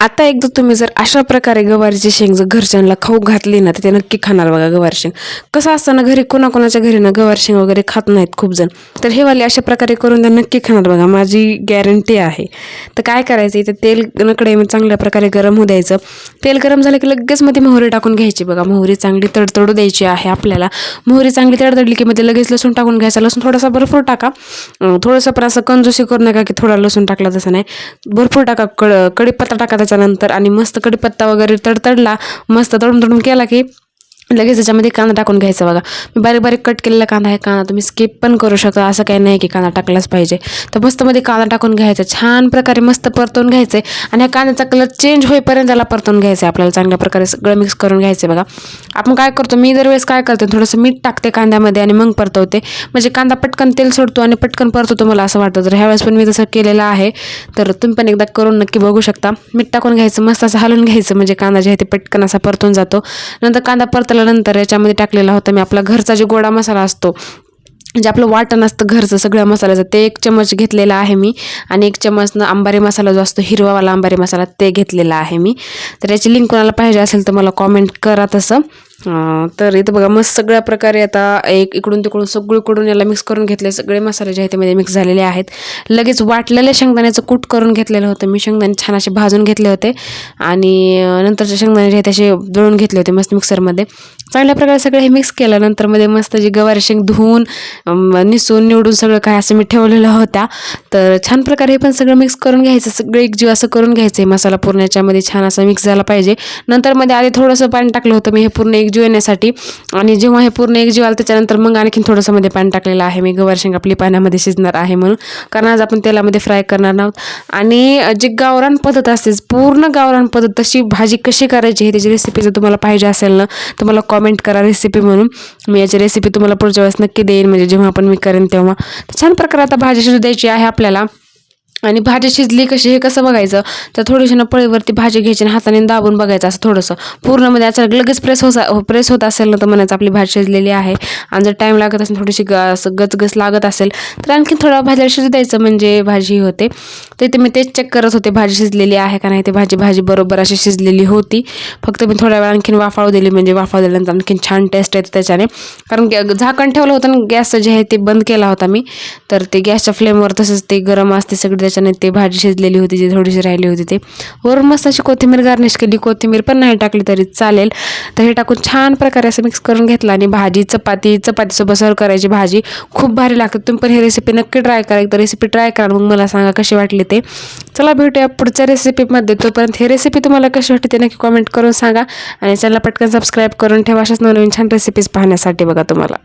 आता एकदा तुम्ही जर अशा प्रकारे गवारीची शेंग जर घरच्यांना खाऊ घातली ना, तर ते नक्की खाणार बघा गवार शेंग. कसं असतं ना, घरी कोणाकोणाच्या घरी ना गवार शेंग वगैरे खात नाहीत खूप जण. तर हे वाले अशा प्रकारे करून द्या, नक्की खाणार बघा, माझी गॅरंटी आहे. तर काय करायचं, इथं तेल कढईमध्ये चांगल्या प्रकारे गरम होऊ द्यायचं. तेल गरम झालं की लगेच मध्ये मोहरी टाकून घ्यायची बघा. मोहरी चांगली तडतडू द्यायची आहे आपल्याला. मोहरी चांगली तडतडली की मध्ये लगेच लसूण टाकून घ्यायचा. लसूण थोडासा भरपूर टाका, थोडंसं पण असं कंजूसी करू नका की थोडा लसूण टाकला, तसं नाही, भरपूर टाका. कढीपत्ता टाका त्याच्यानंतर, आणि मस्त कढीपत्ता वगैरे तडतडला, मस्त तळून तळून केला की लगेच त्याच्यामध्ये कांदा टाकून घ्यायचा बघा. मी बारीक बारीक कट केलेला कांदा आहे. कांदा तुम्ही स्किप पण करू शकता, असं काही नाही की कांदा टाकलाच पाहिजे. तर मस्त मध्ये कांदा टाकून घ्यायचा, छान प्रकारे मस्त परतवून घ्यायचं आहे. आणि ह्या कांद्याचा कलर चेंज होईपर्यंत त्याला परतवून घ्यायचं आहे आपल्याला. चांगल्या प्रकारे सगळं मिक्स करून घ्यायचं बघा. आपण काय करतो, मी दरवेळेस काय करते, थोडंसं मीठ टाकते कांद्यामध्ये आणि मग परतवते, म्हणजे कांदा पटकन तेल सोडतो आणि पटकन परतवतो मला असं वाटतं. तर ह्यावेळेस पण मी तसं केलेलं आहे. तर तुम्ही पण एकदा करून नक्की बघू शकता. मीठ टाकून घ्यायचं, मस्त असं हलवून घ्यायचं, म्हणजे कांदा जे आहे ते पटकन असा परतून जातो. नंतर कांदा परतल्यानंतर याच्यामध्ये टाकलेला होता मी आपला घरचा जो गोडा मसाला असतो, म्हणजे आपलं वाटण असतं घरचं सगळ्या मसाल्याचं, ते 1 चमच घेतलेला आहे मी. आणि 1 चमचनं अंबारी मसाला जो असतो हिरवावाला अंबारी मसाला, ते घेतलेला आहे मी. तर याची लिंक कोणाला पाहिजे असेल तर मला कॉमेंट करा तसं. तर इथं बघा मस्त सगळ्या प्रकारे आता इकडून तिकडून सगळीकडून याला मिक्स करून घेतले. सगळे मसाले जे आहेत त्यामध्ये मिक्स झालेले आहेत. लगेच वाटलेले शेंगदाण्याचं कूट करून घेतलेलं होतं मी. शेंगदाणे छान असे भाजून घेतले होते आणि नंतरचे शेंगदाणे जे आहेत तसे दळून घेतले होते मस्त मिक्सरमध्ये. चांगल्या प्रकारे सगळं हे मिक्स केलं. नंतर मध्ये मस्त जी गवारी शेंग धुवून निसून निवडून सगळं काय असं मी ठेवलेलं होत्या. तर छान प्रकारे हे पण सगळं मिक्स करून घ्यायचं, सगळं एकजीव असं करून घ्यायचं आहे. मसाला पूर्ण याच्यामध्ये छान असा मिक्स झाला पाहिजे. नंतर मध्ये आधी थोडंसं पाणी टाकलं होतं मी हे पूर्ण एकजीव येण्यासाठी, आणि जेव्हा हे पूर्ण एकजीव आलं त्याच्यानंतर मग आणखीन थोडंसं मध्ये पाणी टाकलेलं आहे मी. गवार शेंग आपली पाण्यामध्ये शिजणार आहे म्हणून, कारण आज आपण तेलामध्ये फ्राय करणार आहोत. आणि जी गावरान पद्धत असते, पूर्ण गावरान पद्धत, तशी भाजी कशी करायची हे त्याची रेसिपी जर तुम्हाला पाहिजे असेल ना, तर मला कॉमेंट करा रेसिपी म्हणून. मी याची रेसिपी तुम्हाला पुढच्या वेळेस नक्की देईन, म्हणजे जेव्हा पण मी करेन तेव्हा. छान प्रकारे आता भाजी शिजू द्यायची आहे आपल्याला. आणि भाजी शिजली कशी हे कसं बघायचं, तर थोडीशी ना पळीवरती भाजी घ्यायची आणि हाताने दाबून बघायचं असं थोडंसं. पूर्णमध्ये अचानक लगेच प्रेस होत असेल ना, तर म्हणायचं आपली भाजी शिजलेली आहे. आणि जर टाईम लागत असेल, थोडीशी असं गचगच लागत असेल, तर आणखी थोडा भाजीला शिजू द्यायचं, म्हणजे भाजी होते. तर इथे मी तेच चेक करत होते भाजी शिजलेली आहे का नाही. ते भाजी बरोबर अशी शिजलेली होती. फक्त मी थोड्या वेळ आणखीन वाफाळू दिली, म्हणजे वाफाळू दिल्यानंतर आणखीन छान टेस्ट येते त्याच्याने. कारण झाकण ठेवलं होतं आणि गॅस जे आहे ते बंद केला होता मी. तर ते गॅसच्या फ्लेमवर तसंच ते गरम असते सगळी, त्याच्याने ते भाजी शिजलेली होती जी थोडीशी राहिली होती ते. वरून मस्त अशी कोथिंबीर गार्निश केली. कोथिंबीर पण नाही टाकली तरी चालेल. तर हे टाकून छान प्रकारे असं मिक्स करून घेतलं. आणि भाजी चपातीसोबत सर्व करायची. भाजी खूप भारी लागते. तुम्ही पण ही रेसिपी नक्की ट्राय करा. एकदा रेसिपी ट्राय करा, मग मला सांगा कशी वाटली ते. चला भेटूया पुढच्या रेसिपीमध्ये. तोपर्यंत ही रेसिपी तुम्हाला कशी वाटते ते नक्की कॉमेंट करून सांगा. आणि चॅनलला पटकन सबस्क्राईब करून ठेवा अशाच नवीन छान रेसिपीज पाहण्यासाठी बघा तुम्हाला.